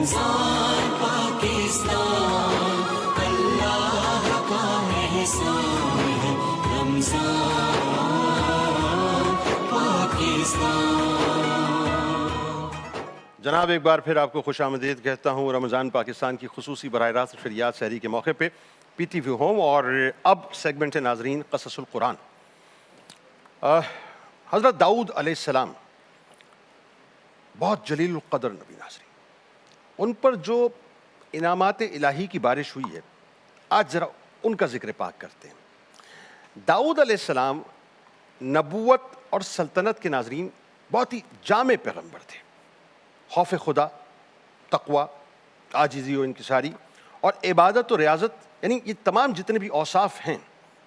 رمضان پاکستان اللہ کا احسان ہے، رمضان پاکستان۔ جناب ایک بار پھر آپ کو خوش آمدید کہتا ہوں رمضان پاکستان کی خصوصی براہ راست نشریات سحری کے موقع پہ پی ٹی وی ہوم، اور اب سیگمنٹ ہے ناظرین قصص القرآن۔ حضرت داؤد علیہ السلام بہت جلیل القدر نبی ناظرین، ان پر جو انعامات الہی کی بارش ہوئی ہے، آج ذرا ان کا ذکر پاک کرتے ہیں۔ داؤد علیہ السلام نبوت اور سلطنت کے ناظرین بہت ہی جامع پیغمبر تھے، خوف خدا، تقوی، عاجزی و انکساری اور عبادت و ریاضت، یعنی یہ تمام جتنے بھی اوصاف ہیں،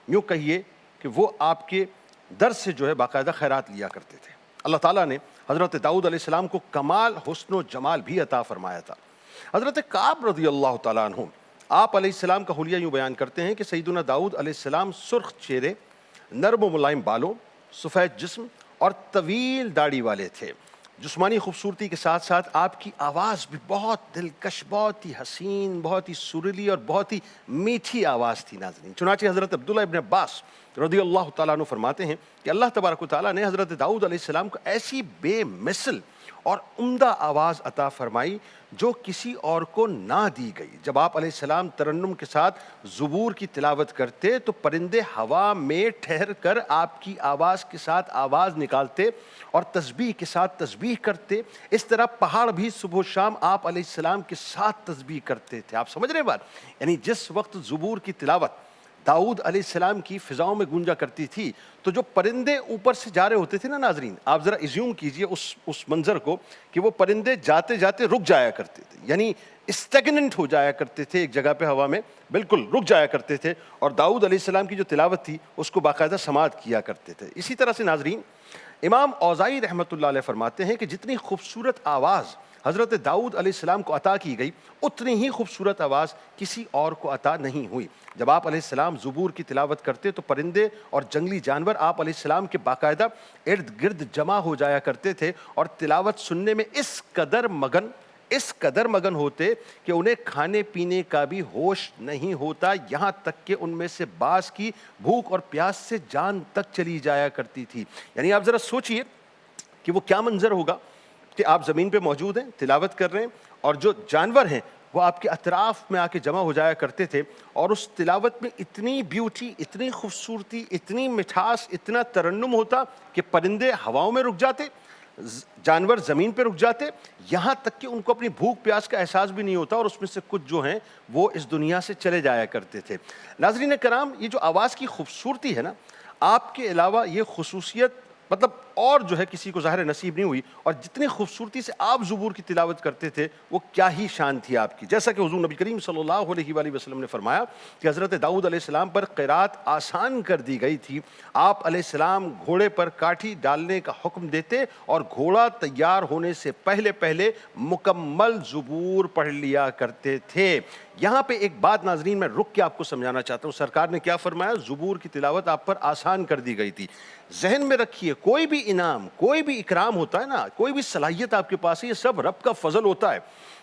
یوں کہیے کہ وہ آپ کے در سے جو ہے باقاعدہ خیرات لیا کرتے تھے۔ اللہ تعالیٰ نے حضرت داؤد علیہ السلام کو کمال حسن و جمال بھی عطا فرمایا تھا۔ حضرت کعب رضی اللہ تعالیٰ عنہ آپ علیہ السلام کا حلیہ یوں بیان کرتے ہیں کہ سیدنا داؤد علیہ السلام سرخ چہرے، نرم و ملائم بالوں، سفید جسم اور طویل داڑھی والے تھے۔ جسمانی خوبصورتی کے ساتھ ساتھ آپ کی آواز بھی بہت دلکش، بہت ہی حسین، بہت ہی سریلی اور بہت ہی میٹھی آواز تھی ناظرین۔ چنانچہ حضرت عبداللہ ابن عباس رضی اللہ تعالیٰ عنہ فرماتے ہیں کہ اللہ تبارک و تعالیٰ نے حضرت داؤد علیہ السلام کو ایسی بے مثل اور عمدہ آواز عطا فرمائی جو کسی اور کو نہ دی گئی۔ جب آپ علیہ السلام ترنم کے ساتھ زبور کی تلاوت کرتے تو پرندے ہوا میں ٹھہر کر آپ کی آواز کے ساتھ آواز نکالتے اور تسبیح کے ساتھ تسبیح کرتے۔ اس طرح پہاڑ بھی صبح و شام آپ علیہ السلام کے ساتھ تسبیح کرتے تھے۔ آپ سمجھ رہے بات؟ یعنی جس وقت زبور کی تلاوت داؤد علیہ السلام کی فضاؤں میں گونجا کرتی تھی تو جو پرندے اوپر سے جا رہے ہوتے تھے نا ناظرین، آپ ذرا ایزیوم کیجئے اس منظر کو کہ وہ پرندے جاتے جاتے رک جایا کرتے تھے، یعنی اسٹیگننٹ ہو جایا کرتے تھے ایک جگہ پہ ہوا میں، بالکل رک جایا کرتے تھے، اور داؤد علیہ السلام کی جو تلاوت تھی اس کو باقاعدہ سماعت کیا کرتے تھے۔ اسی طرح سے ناظرین امام اوزاعی رحمۃ اللہ علیہ فرماتے ہیں کہ جتنی خوبصورت آواز حضرت داؤد علیہ السلام کو عطا کی گئی، اتنی ہی خوبصورت آواز کسی اور کو عطا نہیں ہوئی۔ جب آپ علیہ السلام زبور کی تلاوت کرتے تو پرندے اور جنگلی جانور آپ علیہ السلام کے باقاعدہ ارد گرد جمع ہو جایا کرتے تھے اور تلاوت سننے میں اس قدر مگن ہوتے کہ انہیں کھانے پینے کا بھی ہوش نہیں ہوتا، یہاں تک کہ ان میں سے بعض کی بھوک اور پیاس سے جان تک چلی جایا کرتی تھی۔ یعنی آپ ذرا سوچئے کہ وہ کیا منظر ہوگا کہ آپ زمین پہ موجود ہیں، تلاوت کر رہے ہیں، اور جو جانور ہیں وہ آپ کے اطراف میں آ کے جمع ہو جایا کرتے تھے، اور اس تلاوت میں اتنی بیوٹی، اتنی خوبصورتی، اتنی مٹھاس، اتنا ترنم ہوتا کہ پرندے ہواؤں میں رک جاتے، جانور زمین پہ رک جاتے، یہاں تک کہ ان کو اپنی بھوک پیاس کا احساس بھی نہیں ہوتا، اور اس میں سے کچھ جو ہیں وہ اس دنیا سے چلے جایا کرتے تھے۔ ناظرین کرام، یہ جو آواز کی خوبصورتی ہے نا، آپ کے علاوہ یہ خصوصیت مطلب اور جو ہے کسی کو ظاہر نصیب نہیں ہوئی، اور جتنی خوبصورتی سے آپ زبور کی تلاوت کرتے تھے وہ کیا ہی شان تھی آپ کی۔ جیسا کہ حضور نبی کریم صلی اللہ علیہ وآلہ وسلم نے فرمایا کہ حضرت داؤد علیہ السلام پر قرات آسان کر دی گئی تھی۔ آپ علیہ السلام گھوڑے پر کاٹھی ڈالنے کا حکم دیتے اور گھوڑا تیار ہونے سے پہلے مکمل زبور پڑھ لیا کرتے تھے۔ یہاں پہ ایک بات ناظرین میں رک کے آپ کو سمجھانا چاہتا ہوں، سرکار نے کیا فرمایا؟ زبور کی تلاوت آپ پر آسان کر دی گئی تھی۔ ذہن میں رکھیے، کوئی بھی انعام، کوئی بھی اکرام ہوتا ہے نا، کوئی بھی صلاحیت آپ کے پاس ہے، یہ سب رب کا فضل ہوتا ہے۔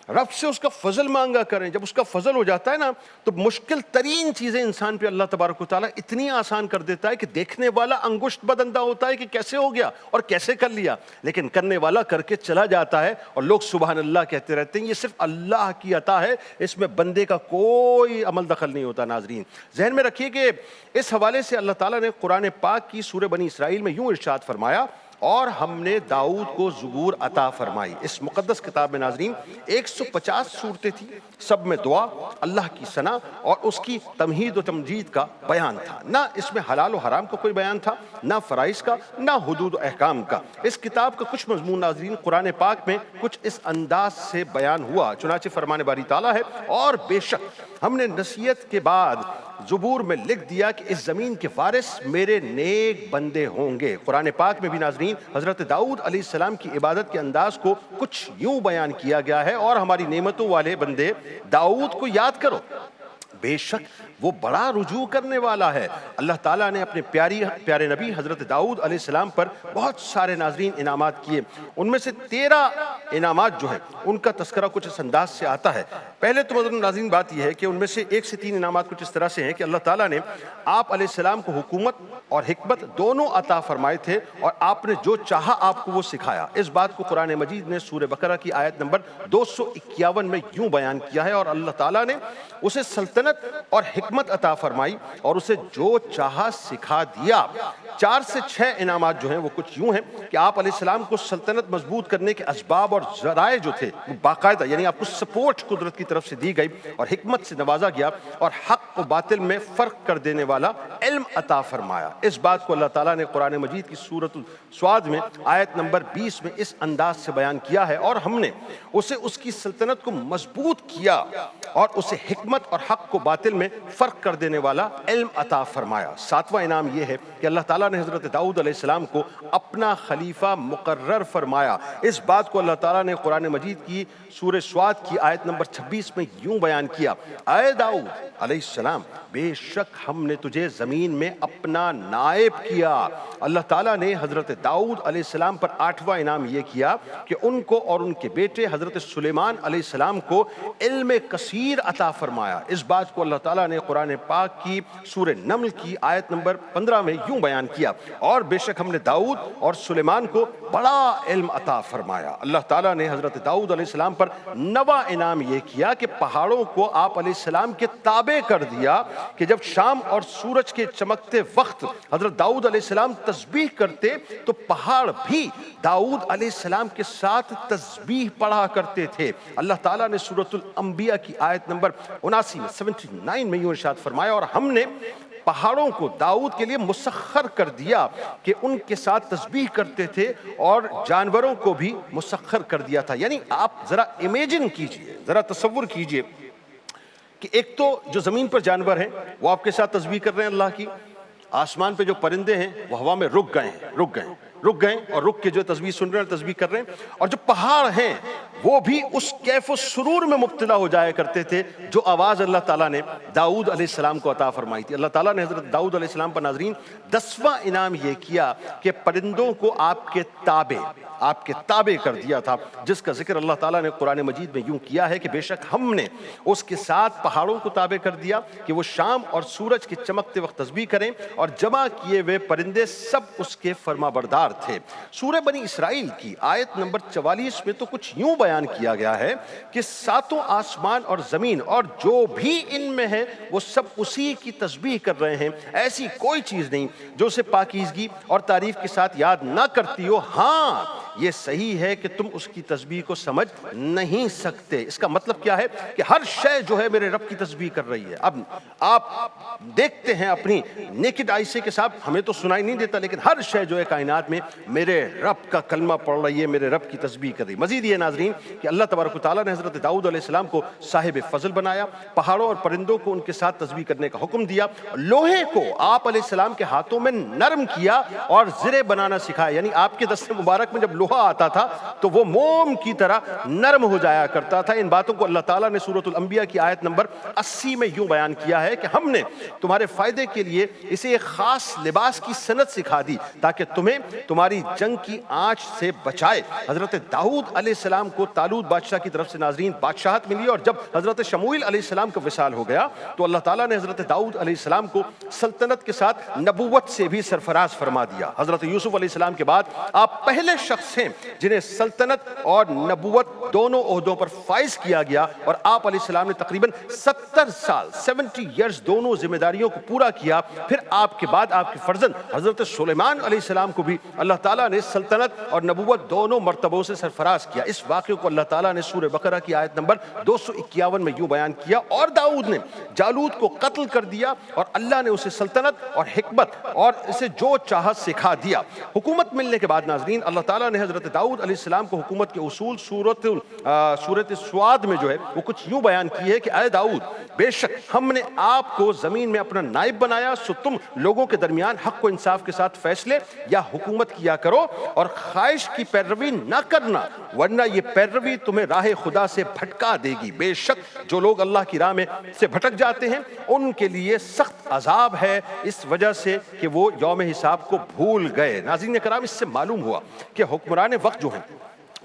رب سے اس کا فضل مانگا کریں، جب اس کا فضل ہو جاتا ہے نا تو مشکل ترین چیزیں انسان پہ اللہ تبارک و تعالیٰ اتنی آسان کر دیتا ہے کہ دیکھنے والا انگشت بدندہ ہوتا ہے کہ کیسے ہو گیا اور کیسے کر لیا، لیکن کرنے والا کر کے چلا جاتا ہے اور لوگ سبحان اللہ کہتے رہتے ہیں۔ یہ صرف اللہ کی عطا ہے، اس میں بندے کا کوئی عمل دخل نہیں ہوتا۔ ناظرین ذہن میں رکھیے کہ اس حوالے سے اللہ تعالیٰ نے قرآن پاک کی سورہ بنی اسرائیل میں یوں ارشاد فرمایا، اور ہم نے داؤد کو زبور عطا فرمائی۔ اس مقدس کتاب میں ناظرین 150 صورتیں تھیں، سب میں دعا، اللہ کی ثنا اور اس کی تمہید و تمجید کا بیان تھا۔ نہ اس میں حلال و حرام کا کوئی بیان تھا، نہ فرائض کا، نہ حدود و احکام کا۔ اس کتاب کا کچھ مضمون ناظرین قرآن پاک میں کچھ اس انداز سے بیان ہوا، چنانچہ فرمان باری تعالیٰ ہے، اور بے شک ہم نے نصیحت کے بعد زبور میں لکھ دیا کہ اس زمین کے وارث میرے نیک بندے ہوں گے۔ قرآن پاک میں بھی ناظرین حضرت داؤد علیہ السلام کی عبادت کے انداز کو کچھ یوں بیان کیا گیا ہے، اور ہماری نعمتوں والے بندے داؤد کو یاد کرو، بے شک وہ بڑا رجوع کرنے والا ہے۔ اللہ تعالیٰ نے اپنے پیارے نبی حضرت داؤد علیہ السلام پر بہت سارے ناظرین انعامات کیے، ان میں سے 13 انعامات جو ہیں ان کا تذکرہ کچھ اس انداز سے آتا ہے۔ پہلے تو مدر ناظرین بات یہ ہے کہ ان میں سے 1 سے 3 انعامات کچھ اس طرح سے ہیں کہ اللہ تعالیٰ نے آپ علیہ السلام کو حکومت اور حکمت دونوں عطا فرمائے تھے، اور آپ نے جو چاہا آپ کو وہ سکھایا۔ اس بات کو قرآن مجید نے سورہ بقرہ کی آیت نمبر 251 میں یوں بیان کیا ہے، اور اللہ تعالیٰ نے اسے سلطنت اور حکمت عطا فرمائی اور اسے جو چاہا سکھا دیا۔ 4 سے 6 انعامات جو ہیں وہ کچھ یوں ہیں کہ آپ علیہ السلام کو سلطنت مضبوط کرنے کے اسباب اور ذرائع جو تھے وہ باقاعدہ، یعنی آپ کو سپورٹ قدرت کی طرف سے دی گئی، اور حکمت سے نوازا گیا، اور حق و باطل میں فرق کر دینے والا علم عطا فرمایا۔ اس بات کو اللہ تعالیٰ نے قرآن مجید کی سورۃ السواد میں آیت نمبر 20 میں اس انداز سے بیان کیا ہے، اور ہم نے اسے اس کی سلطنت کو مضبوط کیا اور اسے حکمت اور حق و باطل میں فرق کر دینے والا علم عطا فرمایا۔ 7واں انعام یہ ہے کہ اللہ تعالیٰ نے حضرت داؤد علیہ السلام کو اپنا خلیفہ مقرر فرمایا۔ اس بات کو اللہ تعالیٰ نے قرآن مجید کی سورہ سواد کی آیت نمبر 26 میں یوں بیان کیا، اے داؤد علیہ السلام، بے شک ہم نے تجھے زمین میں اپنا نائب کیا۔ اللہ تعالیٰ نے حضرت داؤد علیہ السلام پر 8واں انعام یہ کیا کہ ان کو اور ان کے بیٹے حضرت سلیمان علیہ السلام کو علم کثیر عطا فرمایا۔ اس بات کو اللہ تعالیٰ نے قرآن پاک کی سورہ نمل کی آیت نمبر 15 میں یوں بیان کیا، اور بے شک ہم نے داؤد اور سلیمان کو بڑا علم عطا فرمایا۔ اللہ تعالیٰ نے حضرت داؤد علیہ السلام پر 9واں انعام یہ کیا کہ پہاڑوں کو آپ علیہ السلام کے تابع کر دیا، کہ جب شام اور سورج کے چمکتے وقت حضرت داؤد علیہ السلام تسبیح کرتے تو پہاڑ بھی داؤد علیہ السلام کے ساتھ تسبیح پڑھا کرتے تھے۔ اللہ تعالیٰ نے سورۃ الانبیاء کی آیت نمبر 79 میں یوں ارشاد فرمایا، اور ہم نے پہاڑوں کو داؤد کے لیے مسخر کر دیا کہ ان کے ساتھ تسبیح کرتے تھے، اور جانوروں کو بھی مسخر کر دیا تھا۔ یعنی آپ ذرا امیجن کیجئے، ذرا تصور کیجئے کہ ایک تو جو زمین پر جانور ہیں وہ آپ کے ساتھ تسبیح کر رہے ہیں اللہ کی، آسمان پہ جو پرندے ہیں وہ ہوا میں رک گئے اور رک کے جو تسبیح سن رہے ہیں، تسبیح کر رہے ہیں، اور جو پہاڑ ہیں وہ بھی اس کیف و سرور میں مبتلا ہو جایا کرتے تھے جو آواز اللہ تعالیٰ نے داؤد علیہ السلام کو عطا فرمائی تھی۔ اللہ تعالیٰ نے حضرت داؤد علیہ السلام پر ناظرین 10واں انعام یہ کیا کہ پرندوں کو آپ کے تابع کر دیا تھا، جس کا ذکر اللہ تعالیٰ نے قرآن مجید میں یوں کیا ہے کہ بے شک ہم نے اس کے ساتھ پہاڑوں کو تابع کر دیا کہ وہ شام اور سورج کے چمکتے وقت تسبیح کریں، اور جمع کیے ہوئے پرندے سب اس کے فرما بردار تھے۔ سورہ بنی اسرائیل کی آیت نمبر 44 میں تو کچھ یوں بیان کیا گیا ہے کہ 7 آسمان اور زمین اور جو بھی ان میں ہے وہ سب اسی کی تسبیح کر رہے ہیں، ایسی کوئی چیز نہیں جو اسے پاکیزگی اور تعریف کے ساتھ یاد نہ کرتی ہو۔ ہاں یہ صحیح ہے کہ تم اس کی تسبیح کو سمجھ نہیں سکتے۔ اس کا مطلب کیا ہے کہ ہر شے جو ہے میرے رب کی تسبیح کر رہی ہے۔ اب آپ دیکھتے ہیں اپنی نیکڈ آئی سے کہ صاحب ہمیں تو سنائی نہیں دیتا، لیکن ہر شے جو ہے کائنات میں میرے رب کا کلمہ پڑھ رہی ہے، میرے رب کی تسبیح کر رہی ہے۔ مزید یہ ناظرین کہ اللہ تبارک و تعالیٰ نے حضرت داؤد علیہ السلام کو صاحب فضل بنایا، پہاڑوں اور پرندوں کو ان کے ساتھ تسبیح کرنے کا حکم دیا، لوہے کو آپ علیہ السلام کے ہاتھوں میں نرم کیا اور زرے بنانا سکھایا، یعنی آپ کے دست مبارک میں جب لوہا آتا تھا تو وہ موم کی طرح نرم ہو جایا کرتا تھا۔ ان باتوں کو اللہ تعالیٰ نے سورۃ الانبیاء کی آیت نمبر 80 میں یوں بیان کیا ہے کہ ہم نے تمہارے فائدے کے لیے اسے ایک خاص لباس کی صنعت سکھا دی تاکہ تمہیں تمہاری جنگ کی آنچ سے بچائے۔ حضرت داؤد علیہ السلام کو طالوت بادشاہ کی طرف سے ناظرین بادشاہت ملی، اور جب حضرت شموئیل علیہ السلام کا وصال ہو گیا تو اللہ تعالیٰ نے حضرت داؤد علیہ السلام کو سلطنت کے ساتھ نبوت سے بھی سرفراز فرما دیا۔ حضرت یوسف علیہ السلام کے بعد آپ پہلے شخص ہیں جنہیں سلطنت اور نبوت دونوں عہدوں پر فائز کیا گیا، اور آپ علیہ السلام نے تقریباً 70 سال 70 ایئرز دونوں ذمہ داریوں کو پورا کیا۔ پھر آپ کے بعد آپ کے فرزند حضرت سلیمان علیہ السلام کو بھی اللہ تعالیٰ نے سلطنت اور نبوت دونوں مرتبوں سے سرفراز کیا۔ اس واقعے کو اللہ تعالیٰ نے سورہ بقرہ کی آیت نمبر 251 میں یوں بیان کیا، اور داؤد نے جالوت کو قتل کر دیا اور اللہ نے اسے سلطنت اور حکمت اور اسے جو چاہا سکھا دیا۔ حکومت ملنے کے بعد ناظرین اللہ تعالیٰ نے حضرت داؤد علیہ السلام کو حکومت کے اصول سورت سواد میں جو ہے وہ کچھ یوں بیان کی ہے کہ اے داؤد، بے شک ہم نے آپ کو زمین میں اپنا نائب بنایا، سو تم لوگوں کے درمیان حق و انصاف کے ساتھ فیصلے یا حکومت کیا کرو اور خواہش کی پیروی نہ کرنا، ورنہ یہ پیروی تمہیں راہ خدا سے بھٹکا دے گی۔ بے شک جو لوگ اللہ کی راہ میں سے بھٹک جاتے ہیں ان کے لیے سخت عذاب ہے، اس وجہ سے کہ وہ یوم حساب کو بھول گئے۔ ناظرین کرام، اس سے معلوم ہوا کہ حکمران وقت جو ہیں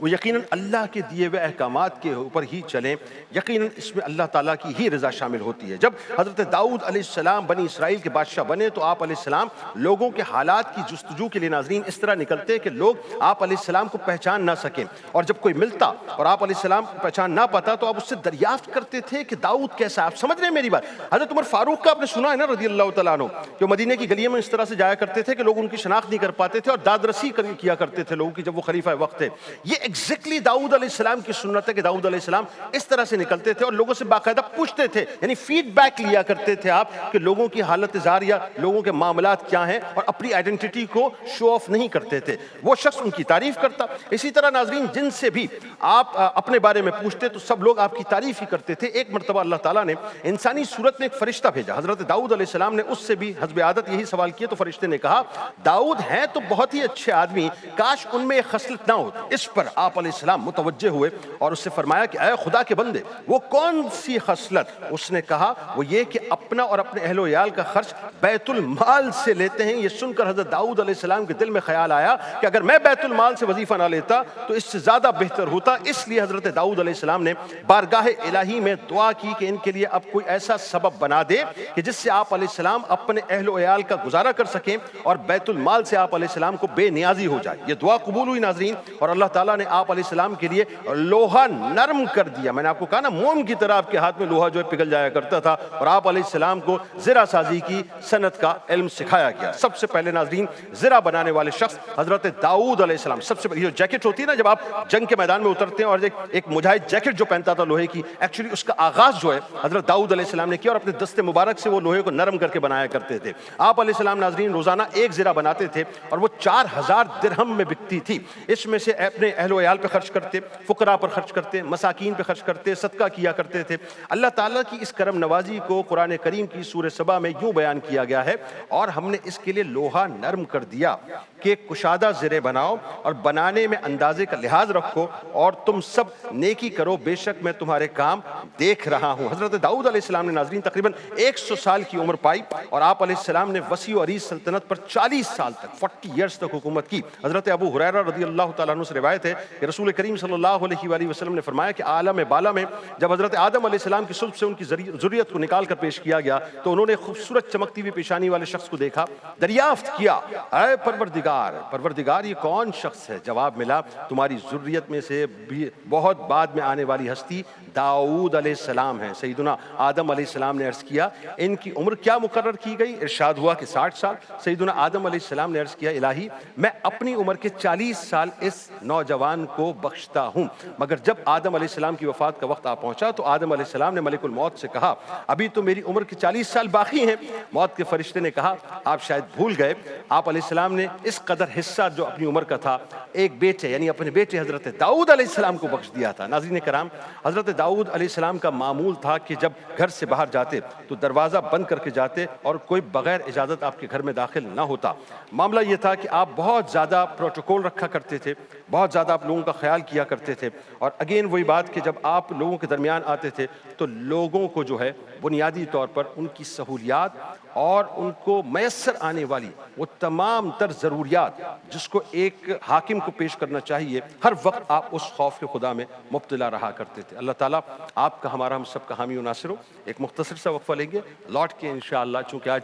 وہ یقیناً اللہ کے دیے ہوئے احکامات کے اوپر ہی چلیں، یقیناً اس میں اللہ تعالیٰ کی ہی رضا شامل ہوتی ہے۔ جب حضرت داؤد علیہ السلام بنی اسرائیل کے بادشاہ بنے تو آپ علیہ السلام لوگوں کے حالات کی جستجو کے لیے ناظرین اس طرح نکلتے کہ لوگ آپ علیہ السلام کو پہچان نہ سکیں، اور جب کوئی ملتا اور آپ علیہ السلام کو پہچان نہ پاتا تو آپ اس سے دریافت کرتے تھے کہ داؤد کیسا ہے۔ آپ سمجھ رہے ہیں میری بات؟ حضرت عمر فاروق کا آپ نے سنا ہے نا رضی اللہ تعالیٰ عنہ، جو مدینے کی گلیوں میں اس طرح سے جایا کرتے تھے کہ لوگ ان کی شناخت نہیں کر پاتے تھے اور داد رسی کیا کرتے تھے لوگوں کی جب وہ خلیفہ وقت تھے۔ یہ ایگزیکٹلی داؤد علیہ السلام کی سنت ہے کہ داؤد علیہ السلام اس طرح سے نکلتے تھے اور لوگوں سے باقاعدہ پوچھتے تھے، یعنی فیڈ بیک لیا کرتے تھے آپ کہ لوگوں کی حالت زار یا لوگوں کے معاملات کیا ہیں، اور اپنی آئیڈینٹی کو شو آف نہیں کرتے تھے۔ وہ شخص ان کی تعریف کرتا۔ اسی طرح ناظرین جن سے بھی آپ اپنے بارے میں پوچھتے تو سب لوگ آپ کی تعریف ہی کرتے تھے۔ ایک مرتبہ اللہ تعالیٰ نے انسانی صورت میں ایک فرشتہ بھیجا، حضرت داؤد علیہ السلام نے اس سے بھی حسب عادت یہی سوال کیا تو فرشتے نے کہا داؤد ہیں تو بہت ہی اچھے آدمی، کاش ان میں ایک خصلت نہ ہوتی۔ اس پر آپ علیہ السلام متوجہ ہوئے اور اس سے فرمایا کہ اے خدا کے بندے وہ کون سی خصلت؟ اس نے کہا وہ یہ کہ اپنا اور اپنے اہل و عیال کا خرچ بیت المال سے لیتے ہیں۔ یہ سن کر حضرت داؤد علیہ السلام کے دل میں خیال آیا کہ اگر میں بیت المال سے وظیفہ نہ لیتا تو اس سے زیادہ بہتر ہوتا۔ اس لیے حضرت داؤد علیہ السلام نے بارگاہ الہی میں دعا کی کہ ان کے لیے اب کوئی ایسا سبب بنا دے کہ جس سے آپ علیہ السلام اپنے اہل و عیال کا گزارا کر سکیں اور بیت المال سے آپ علیہ السلام کو بے نیازی ہو جائے۔ یہ دعا قبول ہوئی ناظرین، اور اللہ تعالیٰ نے آپ علیہ السلام کے لیے لوہا نرم کر دیا۔ میں نے آپ کو کہا نا موم کی طرح آپ کے ہاتھ میں لوہا جو ہے پگھل جایا کرتا تھا، اور آپ علیہ السلام کو زرہ سازی کی صنعت کا علم سکھایا گیا۔ سب سے پہلے ناظرین زرہ بنانے والے شخص حضرت داؤد علیہ السلام، سب سے پہلے جو جیکٹ ہوتی ہے نا جب آپ جنگ کے میدان میں اترتے ہیں اور ایک مجاہد جیکٹ جو پہنتا تھا لوہے کی، ایکچولی اس کا آغاز جو ہے حضرت داؤد علیہ السلام نے کیا اور اپنے دست مبارک سے وہ لوہے کو نرم کر کے بنایا کرتے تھے۔ آپ علیہ السلام ناظرین روزانہ ایک زرہ بناتے تھے اور وہ 4000 درہم میں بکتی تھی۔ اس میں سے اپنے اہل و عیال پہ خرچ کرتے، فقراء پر خرچ کرتے، مساکین پہ خرچ کرتے، صدقہ کیا کرتے تھے۔ اللہ تعالیٰ کی اس کرم نوازی کو قرآن کریم کی سورہ سبا میں یوں بیان کیا گیا ہے، اور ہم نے اس کے لیے لوہا نرم کر دیا کہ کشادہ زرے بناؤ اور بنانے میں اندازے کا لحاظ رکھو اور تم سب نیکی کرو، بے شک میں تمہارے کام دیکھ رہا ہوں۔ حضرت داؤد علیہ السلام نے ناظرین تقریباً 100 سال کی عمر پائی، اور آپ علیہ السلام نے وسیع و عریض سلطنت پر 40 سال تک 40 ایئرز تک حکومت کی۔ حضرت ابو ہریرہ رضی اللہ تعالیٰ عنہ سے روایت ہے کہ رسول کریم صلی اللہ علیہ وآلہ وسلم نے فرمایا کہ عالم بالا میں جب حضرت آدم علیہ السلام کی صلب سے ان کی ذریت کو نکال کر پیش کیا گیا تو انہوں نے خوبصورت چمکتی ہوئی پیشانی والے شخص کو دیکھا، دریافت کیا اے پروردگار یہ کون شخص ہے؟ جواب ملا تمہاری ذریت میں سے بھی بہت بعد میں آنے والی ہستی داؤد علیہ السلام ہے۔ سیدنا آدم علیہ السلام نے عرض کیا ان کی عمر کیا مقرر کی گئی؟ ارشاد ہوا کہ 60 سال۔ سیدنا آدم علیہ السلام نے عرض کیا الہی میں اپنی عمر کے 40 سال اس نوجوان کو بخشتا ہوں۔ مگر جب آدم علیہ السلام کی وفات کا وقت آ پہنچا تو آدم علیہ السلام نے ملک الموت سے کہا ابھی تو میری عمر کے 40 سال باقی ہیں۔ موت کے فرشتے نے کہا آپ شاید بھول گئے، آپ علیہ السلام نے اس قدر حصہ جو اپنی عمر کا تھا ایک بیٹے یعنی اپنے بیٹے حضرت داؤد علیہ السلام کو بخش دیا تھا۔ ناظرین کرام، حضرت داؤد علیہ السلام کا معمول تھا کہ جب گھر سے باہر جاتے تو دروازہ بند کر کے جاتے اور کوئی بغیر اجازت آپ کے گھر میں داخل نہ ہوتا۔ معاملہ یہ تھا کہ آپ بہت زیادہ پروٹوکول رکھا کرتے تھے، بہت زیادہ آپ لوگوں کا خیال کیا کرتے تھے، اور اگین وہی بات کہ جب آپ لوگوں کے درمیان آتے تھے تو لوگوں کو جو ہے بنیادی طور پر ان کی سہولیات اور ان کو میسر آنے والی وہ تمام تر ضروریات جس کو ایک حاکم کو پیش کرنا چاہیے، ہر وقت آپ اس خوف کے خدا میں مبتلا رہا کرتے تھے۔ اللہ تعالیٰ آپ کا ہمارا ہم سب کا حامی و ناصر ہو۔ ایک مختصر سا وقفہ لیں گے، لوٹ کے انشاءاللہ چونکہ آج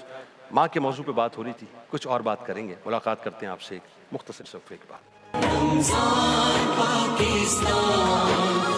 ماں کے موضوع پہ بات ہو رہی تھی کچھ اور بات کریں گے، ملاقات کرتے ہیں آپ سے ایک مختصر سے وقفے کے بعد۔ رمضان پاکستان